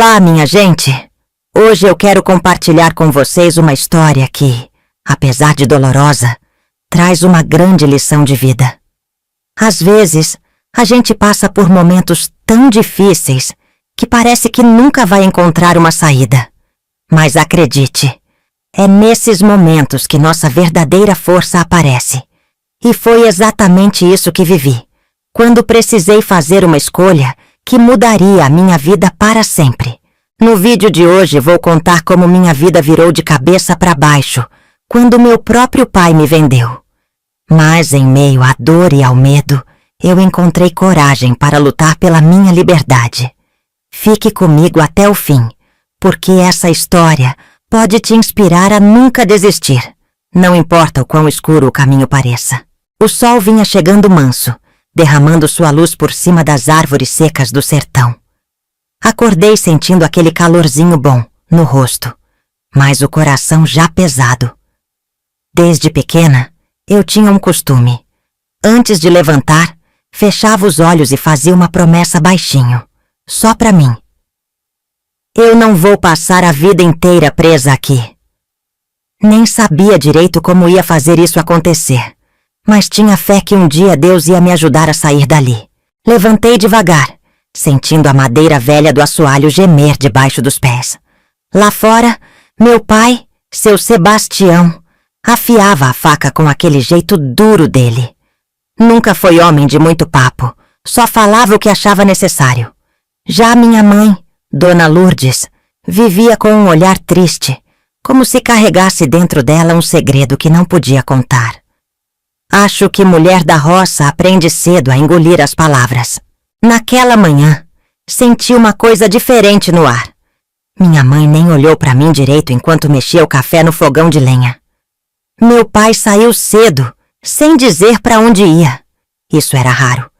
Olá, minha gente! Hoje eu quero compartilhar com vocês uma história que, apesar de dolorosa, traz uma grande lição de vida. Às vezes, a gente passa por momentos tão difíceis que parece que nunca vai encontrar uma saída. Mas acredite, é nesses momentos que nossa verdadeira força aparece. E foi exatamente isso que vivi, quando precisei fazer uma escolha que mudaria a minha vida para sempre. No vídeo de hoje vou contar como minha vida virou de cabeça para baixo, quando meu próprio pai me vendeu. Mas em meio à dor e ao medo, eu encontrei coragem para lutar pela minha liberdade. Fique comigo até o fim, porque essa história pode te inspirar a nunca desistir, não importa o quão escuro o caminho pareça. O sol vinha chegando manso, derramando sua luz por cima das árvores secas do sertão. Acordei sentindo aquele calorzinho bom no rosto, mas o coração já pesado. Desde pequena, eu tinha um costume. Antes de levantar, fechava os olhos e fazia uma promessa baixinho, só pra mim. Eu não vou passar a vida inteira presa aqui. Nem sabia direito como ia fazer isso acontecer, mas tinha fé que um dia Deus ia me ajudar a sair dali. Levantei devagar, sentindo a madeira velha do assoalho gemer debaixo dos pés. Lá fora, meu pai, seu Sebastião, afiava a faca com aquele jeito duro dele. Nunca foi homem de muito papo, só falava o que achava necessário. Já minha mãe, Dona Lourdes, vivia com um olhar triste, como se carregasse dentro dela um segredo que não podia contar. Acho que mulher da roça aprende cedo a engolir as palavras. Naquela manhã, senti uma coisa diferente no ar. Minha mãe nem olhou para mim direito enquanto mexia o café no fogão de lenha. Meu pai saiu cedo, sem dizer para onde ia. Isso era raro.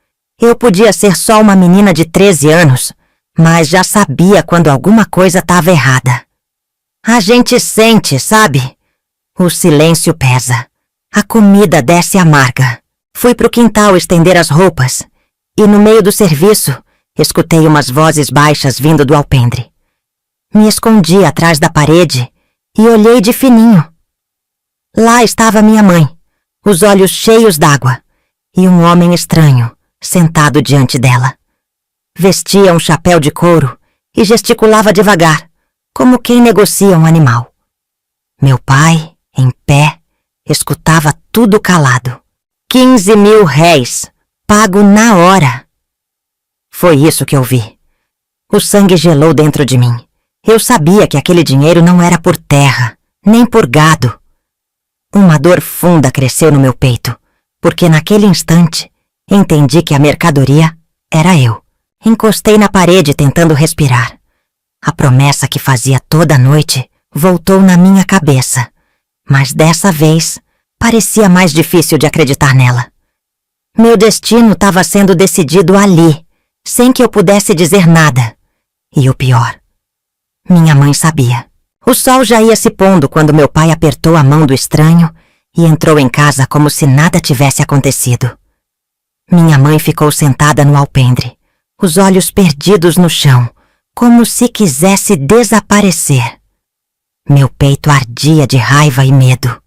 Eu podia ser só uma menina de 13 anos, mas já sabia quando alguma coisa estava errada. A gente sente, sabe? O silêncio pesa. A comida desce amarga. Fui pro quintal estender as roupas e, no meio do serviço, escutei umas vozes baixas vindo do alpendre. Me escondi atrás da parede e olhei de fininho. Lá estava minha mãe, os olhos cheios d'água, e um homem estranho sentado diante dela. Vestia um chapéu de couro e gesticulava devagar, como quem negocia um animal. Meu pai, em pé, escutava tudo calado. 15.000 réis, pago na hora. Foi isso que eu vi. O sangue gelou dentro de mim. Eu sabia que aquele dinheiro não era por terra, nem por gado. Uma dor funda cresceu no meu peito, porque naquele instante entendi que a mercadoria era eu. Encostei na parede tentando respirar. A promessa que fazia toda noite voltou na minha cabeça. Mas dessa vez, parecia mais difícil de acreditar nela. Meu destino estava sendo decidido ali, sem que eu pudesse dizer nada. E o pior, minha mãe sabia. O sol já ia se pondo quando meu pai apertou a mão do estranho e entrou em casa como se nada tivesse acontecido. Minha mãe ficou sentada no alpendre, os olhos perdidos no chão, como se quisesse desaparecer. Meu peito ardia de raiva e medo.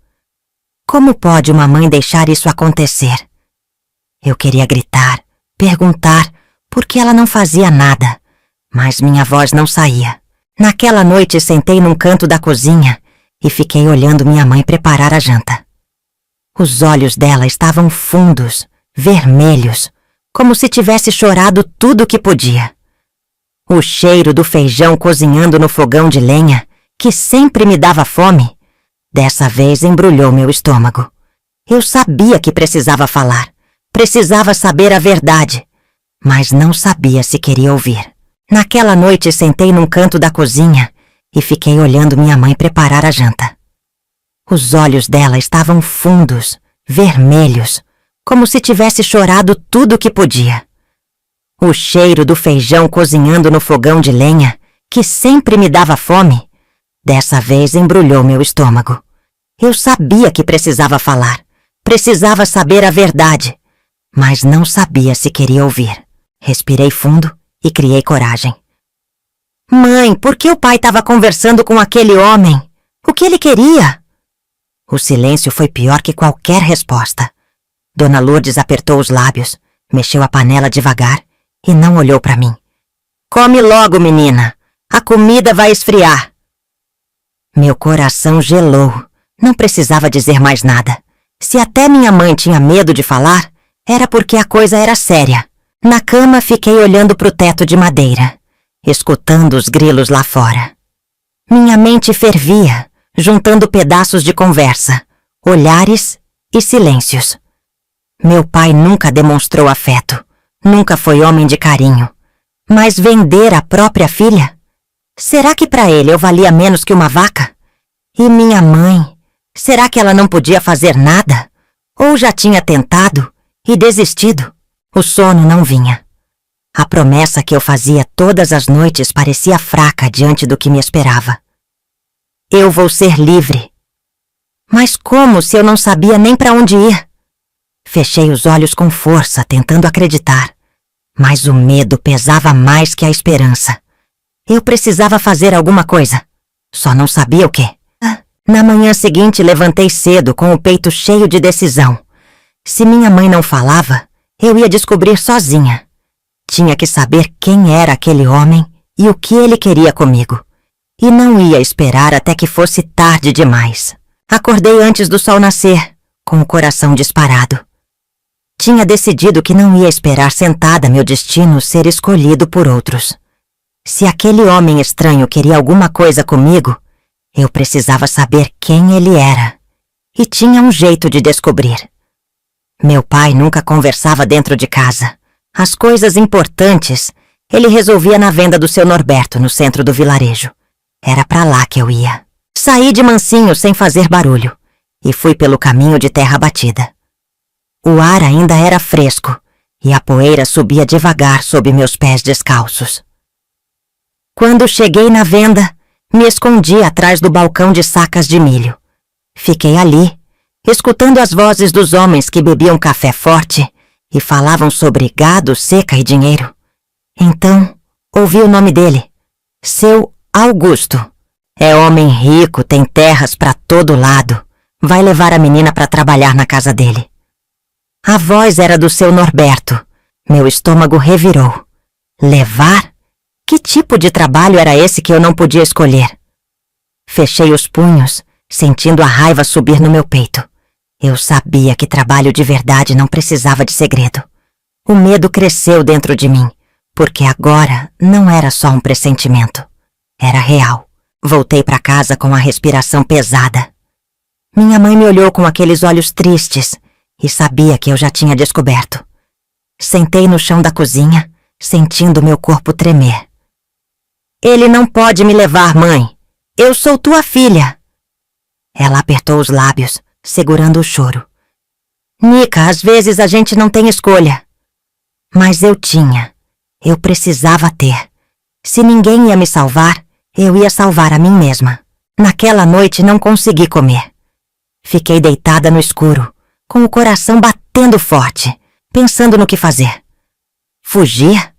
Como pode uma mãe deixar isso acontecer? Eu queria gritar, perguntar por que ela não fazia nada, mas minha voz não saía. Naquela noite sentei num canto da cozinha e fiquei olhando minha mãe preparar a janta. Os olhos dela estavam fundos, vermelhos, como se tivesse chorado tudo o que podia. O cheiro do feijão cozinhando no fogão de lenha, que sempre me dava fome, dessa vez embrulhou meu estômago. Eu sabia que precisava falar, precisava saber a verdade, mas não sabia se queria ouvir. Naquela noite sentei num canto da cozinha e fiquei olhando minha mãe preparar a janta. Os olhos dela estavam fundos, vermelhos, como se tivesse chorado tudo o que podia. O cheiro do feijão cozinhando no fogão de lenha, que sempre me dava fome, dessa vez embrulhou meu estômago. Eu sabia que precisava falar, precisava saber a verdade, mas não sabia se queria ouvir. Respirei fundo e criei coragem. Mãe, por que o pai estava conversando com aquele homem? O que ele queria? O silêncio foi pior que qualquer resposta. Dona Lourdes apertou os lábios, mexeu a panela devagar e não olhou para mim. Come logo, menina. A comida vai esfriar. Meu coração gelou. Não precisava dizer mais nada. Se até minha mãe tinha medo de falar, era porque a coisa era séria. Na cama fiquei olhando para o teto de madeira, escutando os grilos lá fora. Minha mente fervia, juntando pedaços de conversa, olhares e silêncios. Meu pai nunca demonstrou afeto, nunca foi homem de carinho. Mas vender a própria filha? Será que para ele eu valia menos que uma vaca? E minha mãe? Será que ela não podia fazer nada? Ou já tinha tentado e desistido? O sono não vinha. A promessa que eu fazia todas as noites parecia fraca diante do que me esperava. Eu vou ser livre. Mas como se eu não sabia nem para onde ir? Fechei os olhos com força, tentando acreditar. Mas o medo pesava mais que a esperança. Eu precisava fazer alguma coisa. Só não sabia o quê. Na manhã seguinte, levantei cedo, com o peito cheio de decisão. Se minha mãe não falava, eu ia descobrir sozinha. Tinha que saber quem era aquele homem e o que ele queria comigo. E não ia esperar até que fosse tarde demais. Acordei antes do sol nascer, com o coração disparado. Tinha decidido que não ia esperar sentada meu destino ser escolhido por outros. Se aquele homem estranho queria alguma coisa comigo, eu precisava saber quem ele era. E tinha um jeito de descobrir. Meu pai nunca conversava dentro de casa. As coisas importantes, ele resolvia na venda do seu Norberto, no centro do vilarejo. Era pra lá que eu ia. Saí de mansinho sem fazer barulho e fui pelo caminho de terra batida. O ar ainda era fresco e a poeira subia devagar sob meus pés descalços. Quando cheguei na venda, me escondi atrás do balcão de sacas de milho. Fiquei ali, escutando as vozes dos homens que bebiam café forte e falavam sobre gado, seca e dinheiro. Então, ouvi o nome dele, seu Augusto. É homem rico, tem terras para todo lado. Vai levar a menina para trabalhar na casa dele. A voz era do seu Norberto. Meu estômago revirou. Levar? Que tipo de trabalho era esse que eu não podia escolher? Fechei os punhos, sentindo a raiva subir no meu peito. Eu sabia que trabalho de verdade não precisava de segredo. O medo cresceu dentro de mim, porque agora não era só um pressentimento. Era real. Voltei para casa com a respiração pesada. Minha mãe me olhou com aqueles olhos tristes e sabia que eu já tinha descoberto. Sentei no chão da cozinha, sentindo meu corpo tremer. Ele não pode me levar, mãe. Eu sou tua filha. Ela apertou os lábios, segurando o choro. Nica, às vezes a gente não tem escolha. Mas eu tinha. Eu precisava ter. Se ninguém ia me salvar, eu ia salvar a mim mesma. Naquela noite não consegui comer. Fiquei deitada no escuro, com o coração batendo forte, pensando no que fazer. Fugir?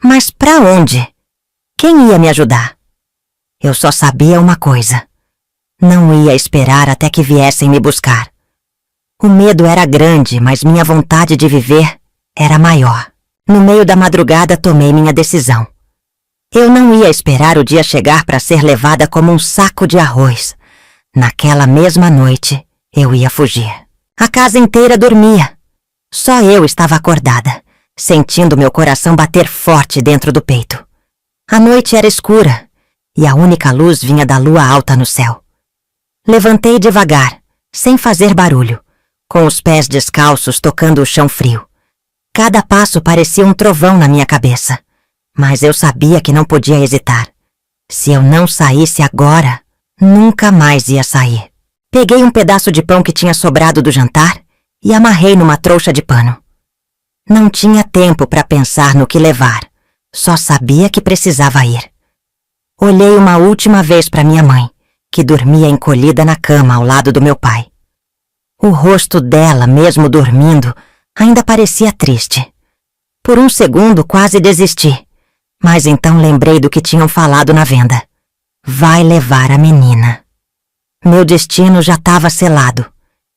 Mas pra onde? Quem ia me ajudar? Eu só sabia uma coisa. Não ia esperar até que viessem me buscar. O medo era grande, mas minha vontade de viver era maior. No meio da madrugada tomei minha decisão. Eu não ia esperar o dia chegar para ser levada como um saco de arroz. Naquela mesma noite, eu ia fugir. A casa inteira dormia. Só eu estava acordada, sentindo meu coração bater forte dentro do peito. A noite era escura e a única luz vinha da lua alta no céu. Levantei devagar, sem fazer barulho, com os pés descalços tocando o chão frio. Cada passo parecia um trovão na minha cabeça, mas eu sabia que não podia hesitar. Se eu não saísse agora, nunca mais ia sair. Peguei um pedaço de pão que tinha sobrado do jantar e amarrei numa trouxa de pano. Não tinha tempo para pensar no que levar, só sabia que precisava ir. Olhei uma última vez para minha mãe, que dormia encolhida na cama ao lado do meu pai. O rosto dela, mesmo dormindo, ainda parecia triste. Por um segundo quase desisti, Mas então lembrei do que tinham falado na venda. Vai levar a menina. Meu destino já estava selado.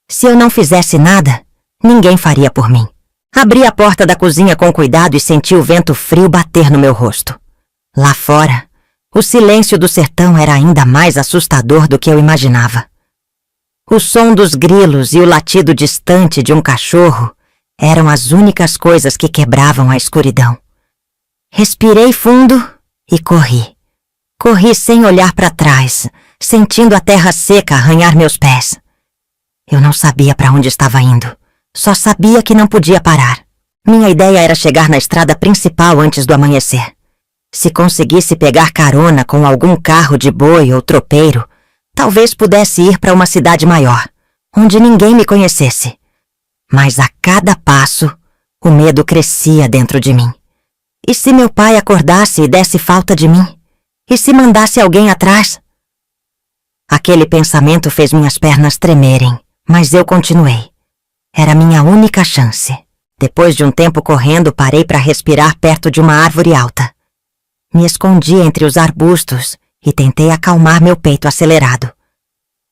Se eu não fizesse nada, ninguém faria por mim. Abri a porta da cozinha com cuidado e senti o vento frio bater no meu rosto. Lá fora, o silêncio do sertão era ainda mais assustador do que eu imaginava. O som dos grilos e o latido distante de um cachorro eram as únicas coisas que quebravam a escuridão. Respirei fundo e corri. Corri sem olhar para trás, sentindo a terra seca arranhar meus pés. Eu não sabia para onde estava indo. Só sabia que não podia parar. Minha ideia era chegar na estrada principal antes do amanhecer. Se conseguisse pegar carona com algum carro de boi ou tropeiro, talvez pudesse ir para uma cidade maior, onde ninguém me conhecesse. Mas a cada passo, o medo crescia dentro de mim. E se meu pai acordasse e desse falta de mim? E se mandasse alguém atrás? Aquele pensamento fez minhas pernas tremerem, mas eu continuei. Era minha única chance. Depois de um tempo correndo, parei para respirar perto de uma árvore alta. Me escondi entre os arbustos e tentei acalmar meu peito acelerado.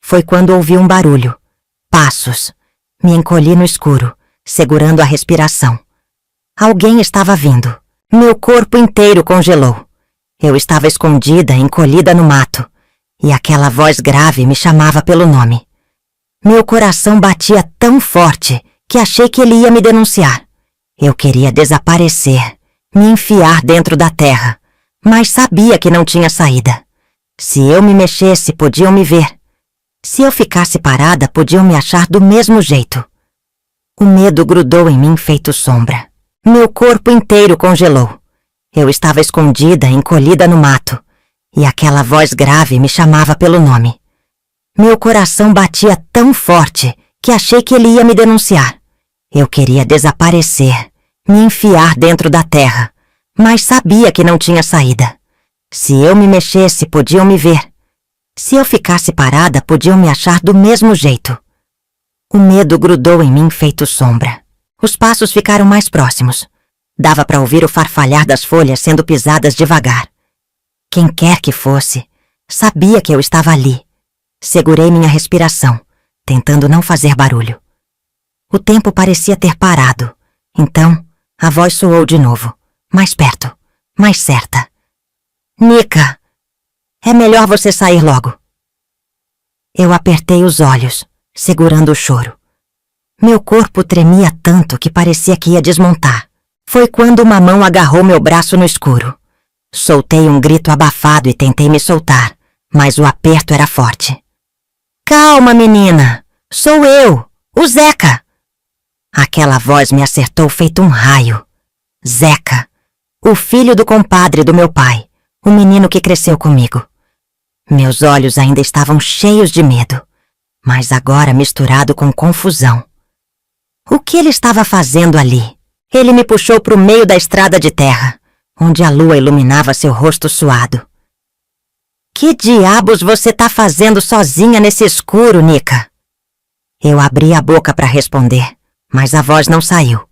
Foi quando ouvi um barulho. Passos. Me encolhi no escuro, segurando a respiração. Alguém estava vindo. Meu corpo inteiro congelou. Eu estava escondida, encolhida no mato, e aquela voz grave me chamava pelo nome. Meu coração batia tão forte que achei que ele ia me denunciar. Eu queria desaparecer, me enfiar dentro da terra, mas sabia que não tinha saída. Se eu me mexesse, podiam me ver. Se eu ficasse parada, podiam me achar do mesmo jeito. O medo grudou em mim feito sombra. Meu corpo inteiro congelou. Eu estava escondida, encolhida no mato, e aquela voz grave me chamava pelo nome. Meu coração batia tão forte que achei que ele ia me denunciar. Eu queria desaparecer, me enfiar dentro da terra, mas sabia que não tinha saída. Se eu me mexesse, podiam me ver. Se eu ficasse parada, podiam me achar do mesmo jeito. O medo grudou em mim feito sombra. Os passos ficaram mais próximos. Dava para ouvir o farfalhar das folhas sendo pisadas devagar. Quem quer que fosse, sabia que eu estava ali. Segurei minha respiração, tentando não fazer barulho. O tempo parecia ter parado. Então, a voz soou de novo, mais perto, mais certa. Nica, é melhor você sair logo. Eu apertei os olhos, segurando o choro. Meu corpo tremia tanto que parecia que ia desmontar. Foi quando uma mão agarrou meu braço no escuro. Soltei um grito abafado e tentei me soltar, mas o aperto era forte. Calma, menina! Sou eu, o Zeca! Aquela voz me acertou feito um raio. Zeca, o filho do compadre do meu pai, o menino que cresceu comigo. Meus olhos ainda estavam cheios de medo, mas agora misturado com confusão. O que ele estava fazendo ali? Ele me puxou para o meio da estrada de terra, onde a lua iluminava seu rosto suado. Que diabos você tá fazendo sozinha nesse escuro, Nica? Eu abri a boca para responder, mas a voz não saiu.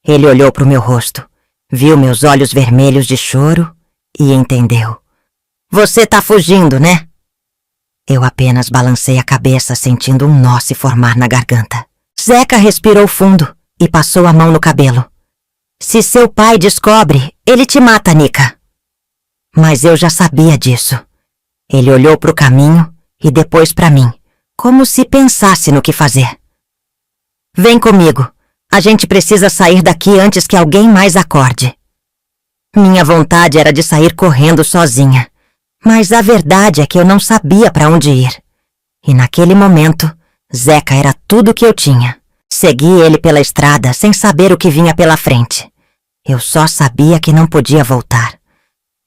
Ele olhou para o meu rosto, viu meus olhos vermelhos de choro e entendeu. Você tá fugindo, né? Eu apenas balancei a cabeça, sentindo um nó se formar na garganta. Zeca respirou fundo e passou a mão no cabelo. Se seu pai descobre, ele te mata, Nica. Mas eu já sabia disso. Ele olhou para o caminho e depois para mim, como se pensasse no que fazer. Vem comigo. A gente precisa sair daqui antes que alguém mais acorde. Minha vontade era de sair correndo sozinha, mas a verdade é que eu não sabia para onde ir. E naquele momento, Zeca era tudo que eu tinha. Segui ele pela estrada sem saber o que vinha pela frente. Eu só sabia que não podia voltar.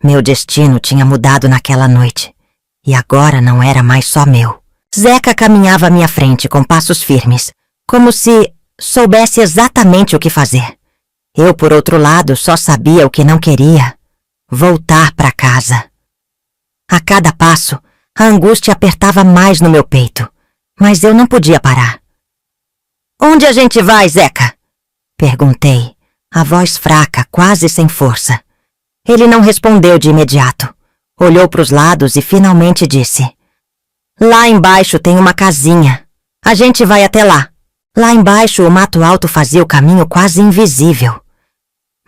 Meu destino tinha mudado naquela noite. E agora não era mais só meu. Zeca caminhava à minha frente com passos firmes, como se soubesse exatamente o que fazer. Eu, por outro lado, só sabia o que não queria: voltar para casa. A cada passo, a angústia apertava mais no meu peito, mas eu não podia parar. Onde a gente vai, Zeca? Perguntei, a voz fraca, quase sem força. Ele não respondeu de imediato. Olhou para os lados e finalmente disse: Lá embaixo tem uma casinha. A gente vai até lá. Lá embaixo o mato alto fazia o caminho quase invisível.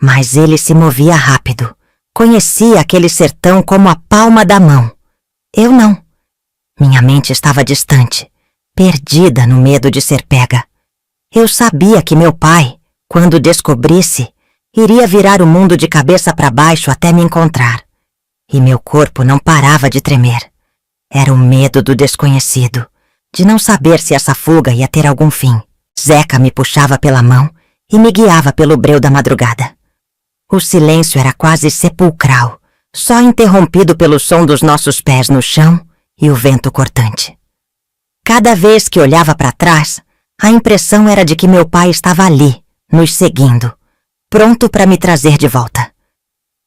Mas ele se movia rápido. Conhecia aquele sertão como a palma da mão. Eu não. Minha mente estava distante, perdida no medo de ser pega. Eu sabia que meu pai, quando descobrisse, iria virar o mundo de cabeça para baixo até me encontrar. E meu corpo não parava de tremer. Era o medo do desconhecido, de não saber se essa fuga ia ter algum fim. Zeca me puxava pela mão e me guiava pelo breu da madrugada. O silêncio era quase sepulcral, só interrompido pelo som dos nossos pés no chão e o vento cortante. Cada vez que olhava para trás, a impressão era de que meu pai estava ali, nos seguindo, pronto para me trazer de volta.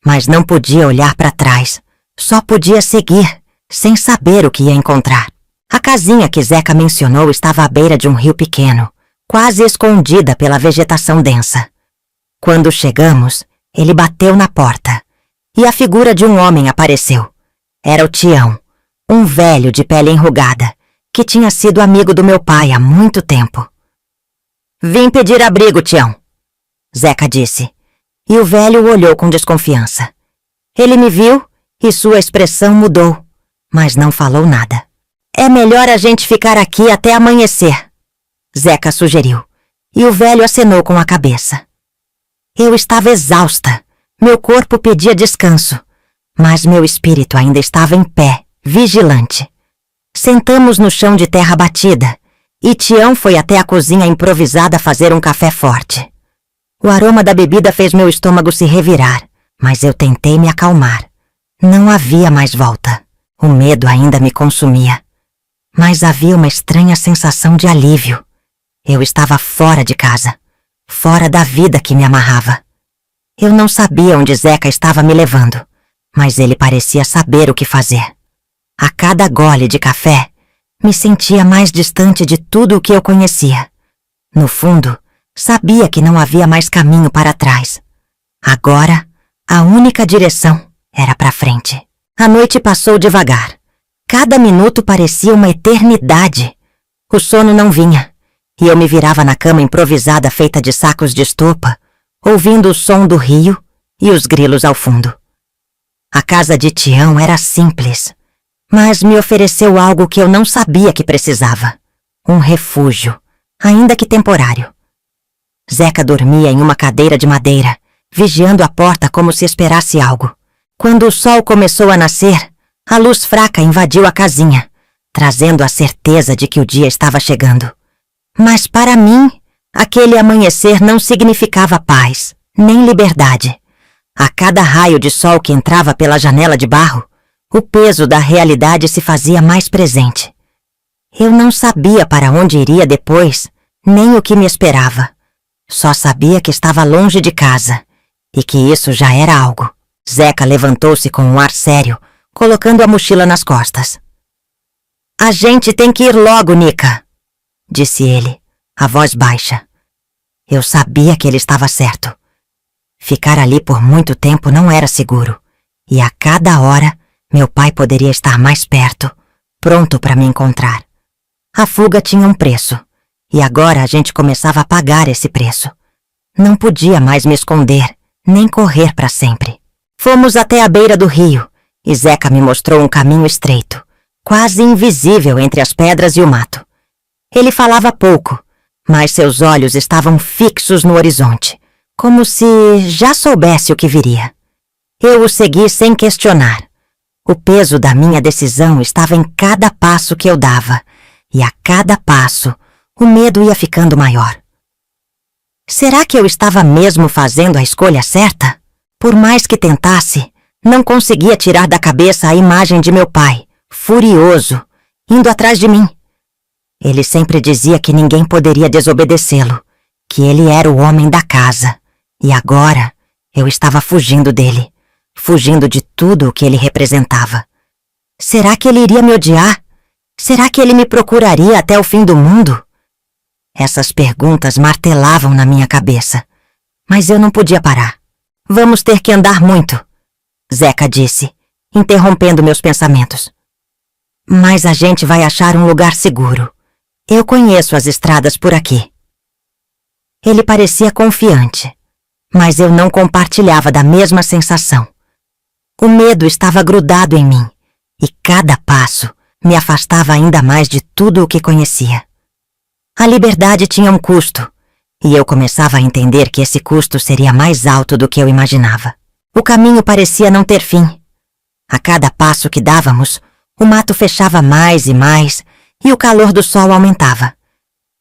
Mas não podia olhar para trás, só podia seguir, sem saber o que ia encontrar. A casinha que Zeca mencionou estava à beira de um rio pequeno, quase escondida pela vegetação densa. Quando chegamos, ele bateu na porta, e a figura de um homem apareceu. Era o Tião, um velho de pele enrugada, que tinha sido amigo do meu pai há muito tempo. Vim pedir abrigo, Tião, Zeca disse, e o velho o olhou com desconfiança. Ele me viu e sua expressão mudou, mas não falou nada. É melhor a gente ficar aqui até amanhecer, Zeca sugeriu, e o velho acenou com a cabeça. Eu estava exausta, meu corpo pedia descanso, mas meu espírito ainda estava em pé, vigilante. Sentamos no chão de terra batida, e Tião foi até a cozinha improvisada fazer um café forte. O aroma da bebida fez meu estômago se revirar, mas eu tentei me acalmar. Não havia mais volta. O medo ainda me consumia. Mas havia uma estranha sensação de alívio. Eu estava fora de casa, fora da vida que me amarrava. Eu não sabia onde Zeca estava me levando, mas ele parecia saber o que fazer. A cada gole de café, me sentia mais distante de tudo o que eu conhecia. No fundo, sabia que não havia mais caminho para trás. Agora, a única direção era para frente. A noite passou devagar. Cada minuto parecia uma eternidade. O sono não vinha, e eu me virava na cama improvisada feita de sacos de estopa, ouvindo o som do rio e os grilos ao fundo. A casa de Tião era simples, mas me ofereceu algo que eu não sabia que precisava. Um refúgio, ainda que temporário. Zeca dormia em uma cadeira de madeira, vigiando a porta como se esperasse algo. Quando o sol começou a nascer, a luz fraca invadiu a casinha, trazendo a certeza de que o dia estava chegando. Mas para mim, aquele amanhecer não significava paz, nem liberdade. A cada raio de sol que entrava pela janela de barro, o peso da realidade se fazia mais presente. Eu não sabia para onde iria depois, nem o que me esperava. Só sabia que estava longe de casa, e que isso já era algo. Zeca levantou-se com um ar sério, colocando a mochila nas costas. A gente tem que ir logo, Nica, disse ele, a voz baixa. Eu sabia que ele estava certo. Ficar ali por muito tempo não era seguro, e a cada hora meu pai poderia estar mais perto, pronto para me encontrar. A fuga tinha um preço, e agora a gente começava a pagar esse preço. Não podia mais me esconder, nem correr para sempre. Fomos até a beira do rio, e Zeca me mostrou um caminho estreito, quase invisível entre as pedras e o mato. Ele falava pouco, mas seus olhos estavam fixos no horizonte, como se já soubesse o que viria. Eu o segui sem questionar. O peso da minha decisão estava em cada passo que eu dava, e a cada passo o medo ia ficando maior. Será que eu estava mesmo fazendo a escolha certa? Por mais que tentasse, não conseguia tirar da cabeça a imagem de meu pai, furioso, indo atrás de mim. Ele sempre dizia que ninguém poderia desobedecê-lo, que ele era o homem da casa, e agora eu estava fugindo dele, fugindo de tudo o que ele representava. Será que ele iria me odiar? Será que ele me procuraria até o fim do mundo? Essas perguntas martelavam na minha cabeça, mas eu não podia parar. Vamos ter que andar muito, Zeca disse, interrompendo meus pensamentos. Mas a gente vai achar um lugar seguro. Eu conheço as estradas por aqui. Ele parecia confiante, mas eu não compartilhava da mesma sensação. O medo estava grudado em mim, e cada passo me afastava ainda mais de tudo o que conhecia. A liberdade tinha um custo, e eu começava a entender que esse custo seria mais alto do que eu imaginava. O caminho parecia não ter fim. A cada passo que dávamos, o mato fechava mais e mais, e o calor do sol aumentava.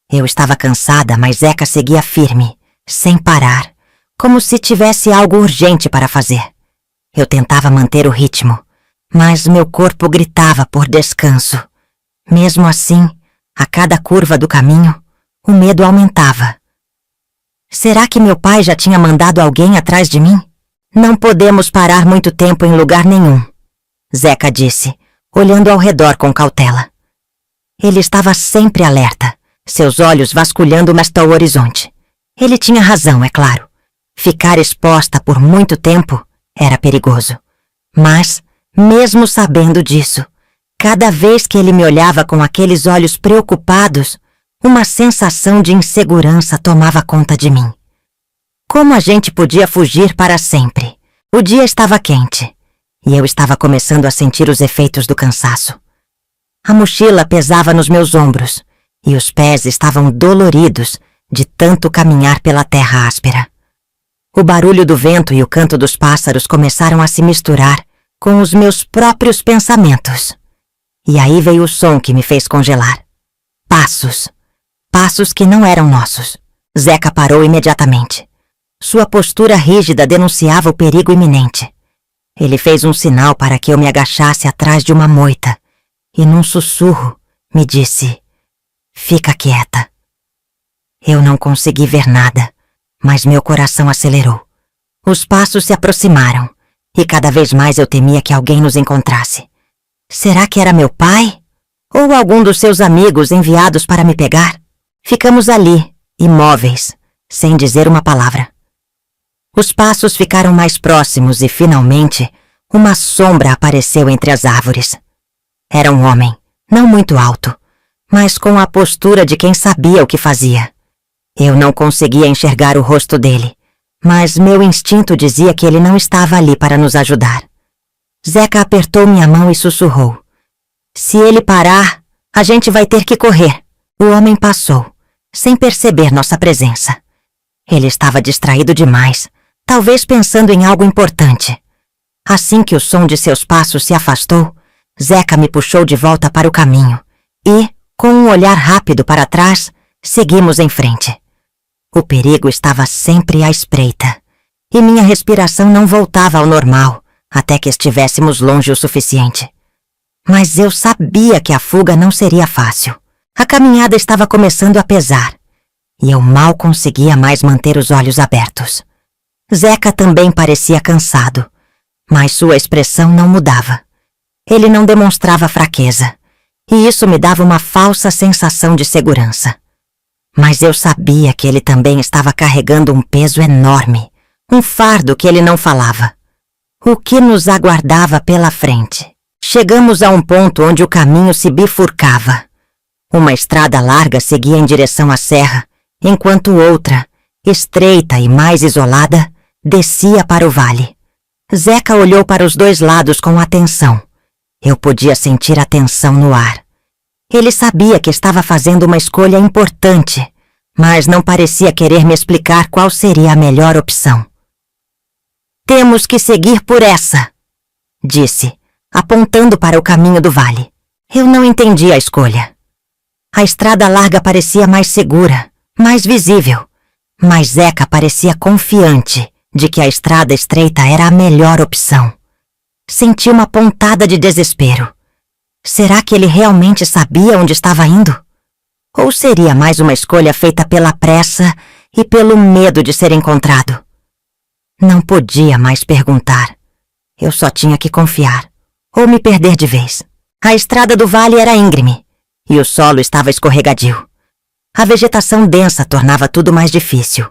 Eu estava cansada, mas Zeca seguia firme, sem parar, como se tivesse algo urgente para fazer. Eu tentava manter o ritmo, mas meu corpo gritava por descanso. Mesmo assim, a cada curva do caminho, o medo aumentava. Será que meu pai já tinha mandado alguém atrás de mim? Não podemos parar muito tempo em lugar nenhum, Zeca disse, olhando ao redor com cautela. Ele estava sempre alerta, seus olhos vasculhando o horizonte. Ele tinha razão, é claro. Ficar exposta por muito tempo era perigoso. Mas, mesmo sabendo disso, cada vez que ele me olhava com aqueles olhos preocupados, uma sensação de insegurança tomava conta de mim. Como a gente podia fugir para sempre? O dia estava quente, e eu estava começando a sentir os efeitos do cansaço. A mochila pesava nos meus ombros, e os pés estavam doloridos de tanto caminhar pela terra áspera. O barulho do vento e o canto dos pássaros começaram a se misturar com os meus próprios pensamentos. E aí veio o som que me fez congelar. Passos. Passos que não eram nossos. Zeca parou imediatamente. Sua postura rígida denunciava o perigo iminente. Ele fez um sinal para que eu me agachasse atrás de uma moita e, num sussurro, me disse: "Fica quieta." Eu não consegui ver nada, mas meu coração acelerou. Os passos se aproximaram, e cada vez mais eu temia que alguém nos encontrasse. Será que era meu pai? Ou algum dos seus amigos enviados para me pegar? Ficamos ali, imóveis, sem dizer uma palavra. Os passos ficaram mais próximos e, finalmente, uma sombra apareceu entre as árvores. Era um homem, não muito alto, mas com a postura de quem sabia o que fazia. Eu não conseguia enxergar o rosto dele, mas meu instinto dizia que ele não estava ali para nos ajudar. Zeca apertou minha mão e sussurrou: "Se ele parar, a gente vai ter que correr." O homem passou, sem perceber nossa presença. Ele estava distraído demais, talvez pensando em algo importante. Assim que o som de seus passos se afastou, Zeca me puxou de volta para o caminho e, com um olhar rápido para trás, seguimos em frente. O perigo estava sempre à espreita, e minha respiração não voltava ao normal até que estivéssemos longe o suficiente. Mas eu sabia que a fuga não seria fácil. A caminhada estava começando a pesar, e eu mal conseguia mais manter os olhos abertos. Zeca também parecia cansado, mas sua expressão não mudava. Ele não demonstrava fraqueza, e isso me dava uma falsa sensação de segurança. Mas eu sabia que ele também estava carregando um peso enorme, um fardo que ele não falava. O que nos aguardava pela frente? Chegamos a um ponto onde o caminho se bifurcava. Uma estrada larga seguia em direção à serra, enquanto outra, estreita e mais isolada, descia para o vale. Zeca olhou para os dois lados com atenção. Eu podia sentir a tensão no ar. Ele sabia que estava fazendo uma escolha importante, mas não parecia querer me explicar qual seria a melhor opção. "Temos que seguir por essa", disse, apontando para o caminho do vale. Eu não entendi a escolha. A estrada larga parecia mais segura, mais visível, mas Zeca parecia confiante de que a estrada estreita era a melhor opção. Senti uma pontada de desespero. Será que ele realmente sabia onde estava indo? Ou seria mais uma escolha feita pela pressa e pelo medo de ser encontrado? Não podia mais perguntar. Eu só tinha que confiar, ou me perder de vez. A estrada do vale era íngreme, e o solo estava escorregadio. A vegetação densa tornava tudo mais difícil,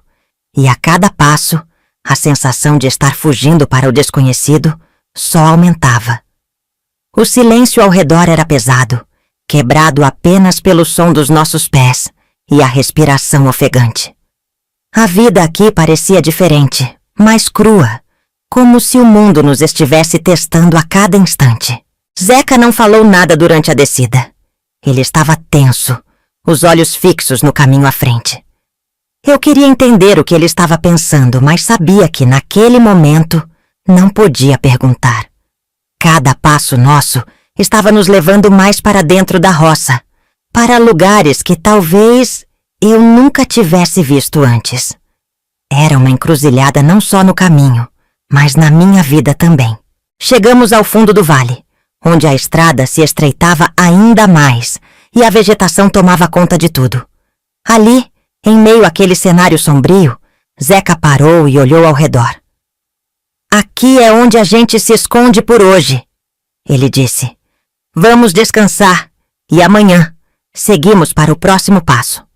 e a cada passo, a sensação de estar fugindo para o desconhecido só aumentava. O silêncio ao redor era pesado, quebrado apenas pelo som dos nossos pés e a respiração ofegante. A vida aqui parecia diferente, mais crua, como se o mundo nos estivesse testando a cada instante. Zeca não falou nada durante a descida. Ele estava tenso, os olhos fixos no caminho à frente. Eu queria entender o que ele estava pensando, mas sabia que, naquele momento, não podia perguntar. Cada passo nosso estava nos levando mais para dentro da roça, para lugares que talvez eu nunca tivesse visto antes. Era uma encruzilhada não só no caminho, mas na minha vida também. Chegamos ao fundo do vale, onde a estrada se estreitava ainda mais e a vegetação tomava conta de tudo. Ali, em meio àquele cenário sombrio, Zeca parou e olhou ao redor. Aqui é onde a gente se esconde por hoje, ele disse. Vamos descansar e amanhã seguimos para o próximo passo.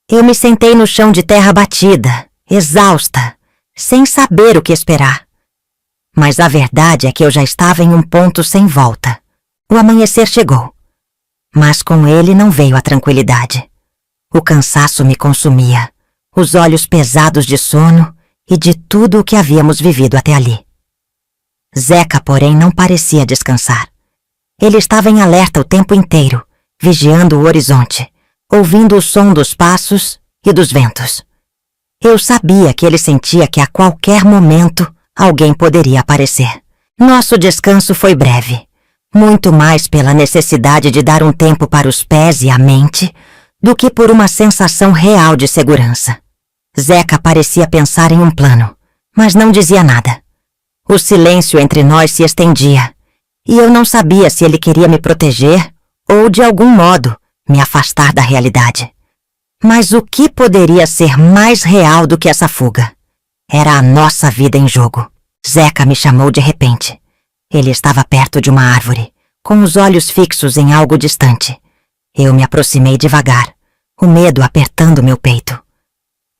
Eu me sentei no chão de terra batida, exausta, sem saber o que esperar. Mas a verdade é que eu já estava em um ponto sem volta. O amanhecer chegou, mas com ele não veio a tranquilidade. O cansaço me consumia, os olhos pesados de sono e de tudo o que havíamos vivido até ali. Zeca, porém, não parecia descansar. Ele estava em alerta o tempo inteiro, vigiando o horizonte, ouvindo o som dos passos e dos ventos. Eu sabia que ele sentia que a qualquer momento alguém poderia aparecer. Nosso descanso foi breve, muito mais pela necessidade de dar um tempo para os pés e a mente do que por uma sensação real de segurança. Zeca parecia pensar em um plano, mas não dizia nada. O silêncio entre nós se estendia, e eu não sabia se ele queria me proteger ou, de algum modo, me afastar da realidade. Mas o que poderia ser mais real do que essa fuga? Era a nossa vida em jogo. Zeca me chamou de repente. Ele estava perto de uma árvore, com os olhos fixos em algo distante. Eu me aproximei devagar, o medo apertando meu peito.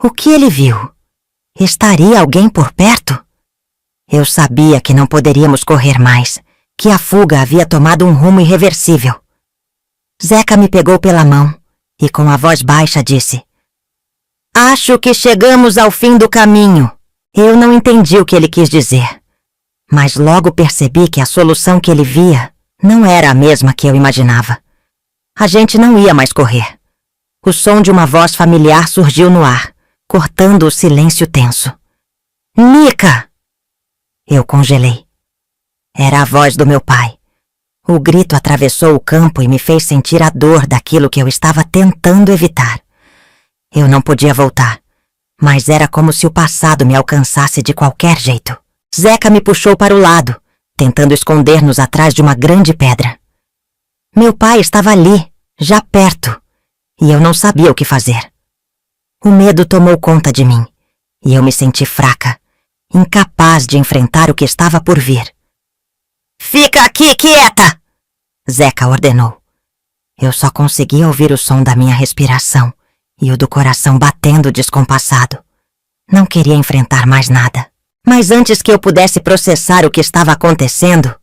O que ele viu? Estaria alguém por perto? Eu sabia que não poderíamos correr mais, que a fuga havia tomado um rumo irreversível. Zeca me pegou pela mão e com a voz baixa disse: Acho que chegamos ao fim do caminho. Eu não entendi o que ele quis dizer, mas logo percebi que a solução que ele via não era a mesma que eu imaginava. A gente não ia mais correr. O som de uma voz familiar surgiu no ar, cortando o silêncio tenso. Nica! Eu congelei. Era a voz do meu pai. O grito atravessou o campo e me fez sentir a dor daquilo que eu estava tentando evitar. Eu não podia voltar, mas era como se o passado me alcançasse de qualquer jeito. Zeca me puxou para o lado, tentando esconder-nos atrás de uma grande pedra. Meu pai estava ali, já perto, e eu não sabia o que fazer. O medo tomou conta de mim, e eu me senti fraca, incapaz de enfrentar o que estava por vir. Fica aqui quieta! Zeca ordenou. Eu só conseguia ouvir o som da minha respiração e o do coração batendo descompassado. Não queria enfrentar mais nada. Mas antes que eu pudesse processar o que estava acontecendo,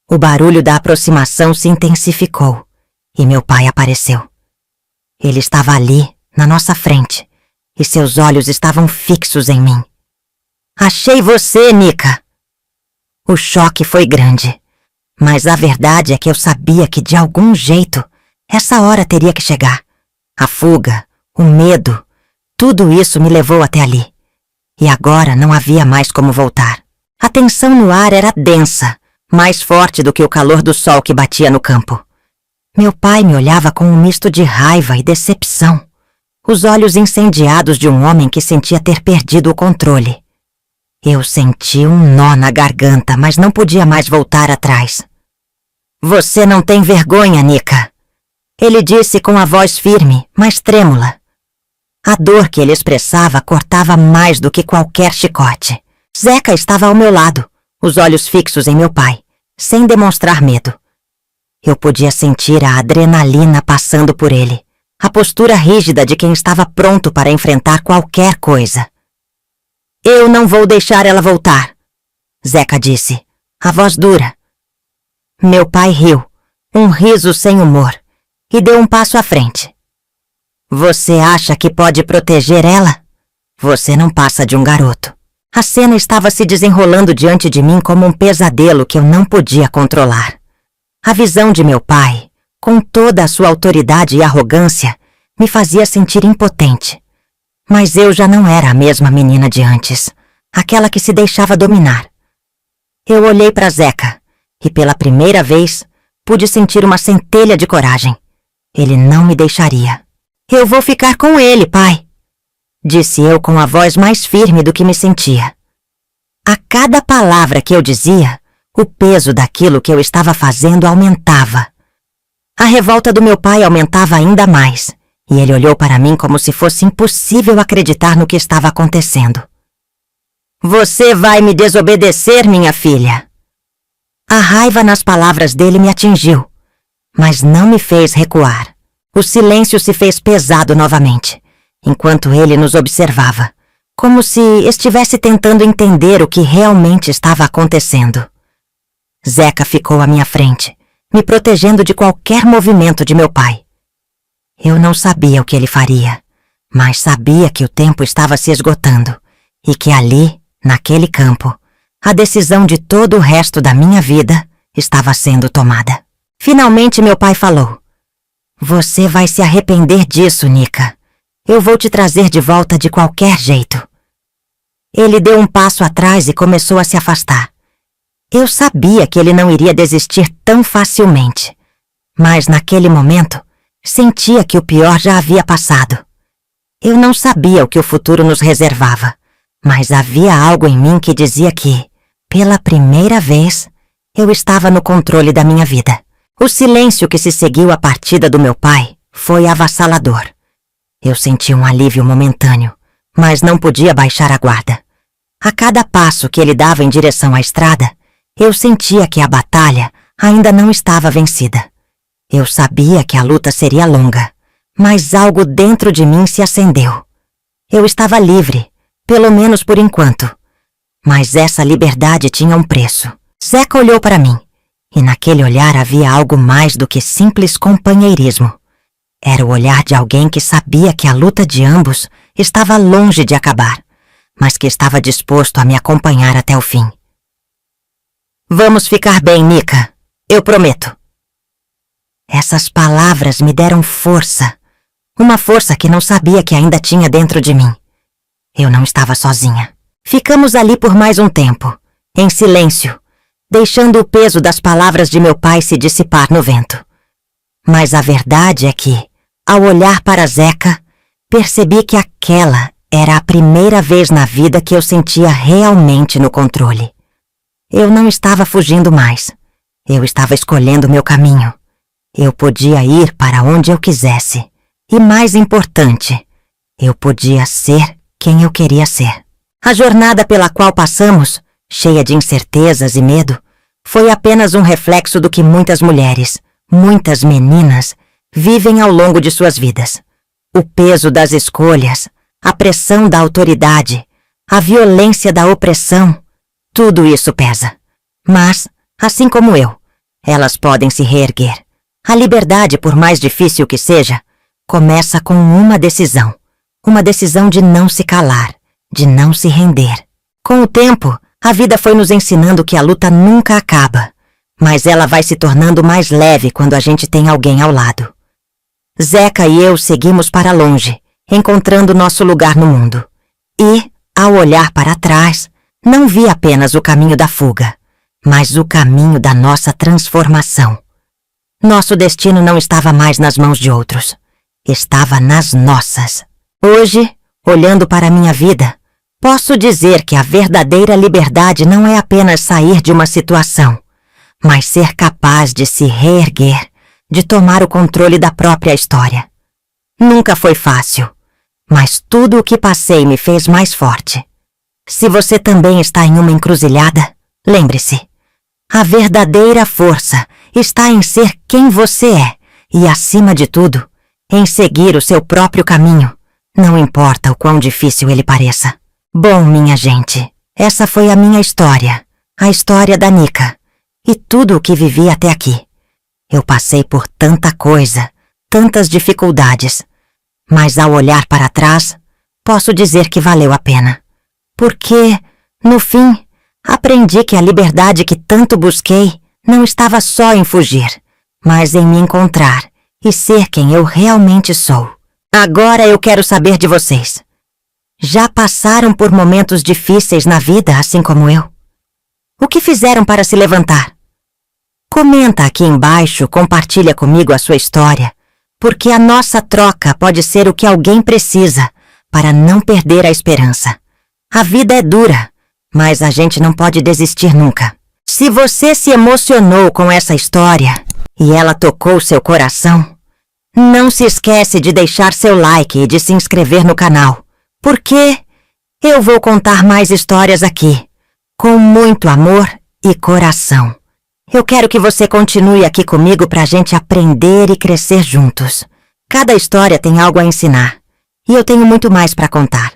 o barulho da aproximação se intensificou e meu pai apareceu. Ele estava ali, na nossa frente, e seus olhos estavam fixos em mim. Achei você, Nica! O choque foi grande, mas a verdade é que eu sabia que, de algum jeito, essa hora teria que chegar. A fuga, o medo, tudo isso me levou até ali. E agora não havia mais como voltar. A tensão no ar era densa, mais forte do que o calor do sol que batia no campo. Meu pai me olhava com um misto de raiva e decepção, os olhos incendiados de um homem que sentia ter perdido o controle. Eu senti um nó na garganta, mas não podia mais voltar atrás. Você não tem vergonha, Nica, ele disse com a voz firme, mas trêmula. A dor que ele expressava cortava mais do que qualquer chicote. Zeca estava ao meu lado, os olhos fixos em meu pai, sem demonstrar medo. Eu podia sentir a adrenalina passando por ele, a postura rígida de quem estava pronto para enfrentar qualquer coisa. Eu não vou deixar ela voltar, Zeca disse, a voz dura. Meu pai riu, um riso sem humor, e deu um passo à frente. Você acha que pode proteger ela? Você não passa de um garoto. A cena estava se desenrolando diante de mim como um pesadelo que eu não podia controlar. A visão de meu pai, com toda a sua autoridade e arrogância, me fazia sentir impotente. Mas eu já não era a mesma menina de antes, aquela que se deixava dominar. Eu olhei para Zeca e, pela primeira vez, pude sentir uma centelha de coragem. Ele não me deixaria. Eu vou ficar com ele, pai, disse eu com a voz mais firme do que me sentia. A cada palavra que eu dizia, o peso daquilo que eu estava fazendo aumentava. A revolta do meu pai aumentava ainda mais, e ele olhou para mim como se fosse impossível acreditar no que estava acontecendo. Você vai me desobedecer, minha filha? A raiva nas palavras dele me atingiu, mas não me fez recuar. O silêncio se fez pesado novamente, enquanto ele nos observava, como se estivesse tentando entender o que realmente estava acontecendo. Zeca ficou à minha frente, me protegendo de qualquer movimento de meu pai. Eu não sabia o que ele faria, mas sabia que o tempo estava se esgotando e que ali, naquele campo, a decisão de todo o resto da minha vida estava sendo tomada. Finalmente meu pai falou: Você vai se arrepender disso, Nica. Eu vou te trazer de volta de qualquer jeito. Ele deu um passo atrás e começou a se afastar. Eu sabia que ele não iria desistir tão facilmente, mas naquele momento sentia que o pior já havia passado. Eu não sabia o que o futuro nos reservava, mas havia algo em mim que dizia que, pela primeira vez, eu estava no controle da minha vida. O silêncio que se seguiu à partida do meu pai foi avassalador. Eu senti um alívio momentâneo, mas não podia baixar a guarda. A cada passo que ele dava em direção à estrada, eu sentia que a batalha ainda não estava vencida. Eu sabia que a luta seria longa, mas algo dentro de mim se acendeu. Eu estava livre, pelo menos por enquanto. Mas essa liberdade tinha um preço. Zeca olhou para mim, e naquele olhar havia algo mais do que simples companheirismo. Era o olhar de alguém que sabia que a luta de ambos estava longe de acabar, mas que estava disposto a me acompanhar até o fim. Vamos ficar bem, Nica. Eu prometo. Essas palavras me deram força. Uma força que não sabia que ainda tinha dentro de mim. Eu não estava sozinha. Ficamos ali por mais um tempo, em silêncio, deixando o peso das palavras de meu pai se dissipar no vento. Mas a verdade é que, ao olhar para Zeca, percebi que aquela era a primeira vez na vida que eu sentia realmente no controle. Eu não estava fugindo mais. Eu estava escolhendo meu caminho. Eu podia ir para onde eu quisesse. E mais importante, eu podia ser quem eu queria ser. A jornada pela qual passamos, cheia de incertezas e medo, foi apenas um reflexo do que muitas mulheres, muitas meninas, vivem ao longo de suas vidas. O peso das escolhas, a pressão da autoridade, a violência da opressão, tudo isso pesa. Mas, assim como eu, elas podem se reerguer. A liberdade, por mais difícil que seja, começa com uma decisão de não se calar, de não se render. Com o tempo, a vida foi nos ensinando que a luta nunca acaba, mas ela vai se tornando mais leve quando a gente tem alguém ao lado. Zeca e eu seguimos para longe, encontrando nosso lugar no mundo. E, ao olhar para trás, não vi apenas o caminho da fuga, mas o caminho da nossa transformação. Nosso destino não estava mais nas mãos de outros, estava nas nossas. Hoje, olhando para a minha vida, posso dizer que a verdadeira liberdade não é apenas sair de uma situação, mas ser capaz de se reerguer, de tomar o controle da própria história. Nunca foi fácil, mas tudo o que passei me fez mais forte. Se você também está em uma encruzilhada, lembre-se, a verdadeira força está em ser quem você é e, acima de tudo, em seguir o seu próprio caminho, não importa o quão difícil ele pareça. Bom, minha gente, essa foi a minha história, a história da Nica e tudo o que vivi até aqui. Eu passei por tanta coisa, tantas dificuldades, mas ao olhar para trás, posso dizer que valeu a pena. Porque, no fim, aprendi que a liberdade que tanto busquei não estava só em fugir, mas em me encontrar e ser quem eu realmente sou. Agora eu quero saber de vocês. Já passaram por momentos difíceis na vida, assim como eu? O que fizeram para se levantar? Comenta aqui embaixo, compartilha comigo a sua história, porque a nossa troca pode ser o que alguém precisa para não perder a esperança. A vida é dura, mas a gente não pode desistir nunca. Se você se emocionou com essa história e ela tocou seu coração, não se esquece de deixar seu like e de se inscrever no canal, porque eu vou contar mais histórias aqui, com muito amor e coração. Eu quero que você continue aqui comigo para a gente aprender e crescer juntos. Cada história tem algo a ensinar, e eu tenho muito mais para contar.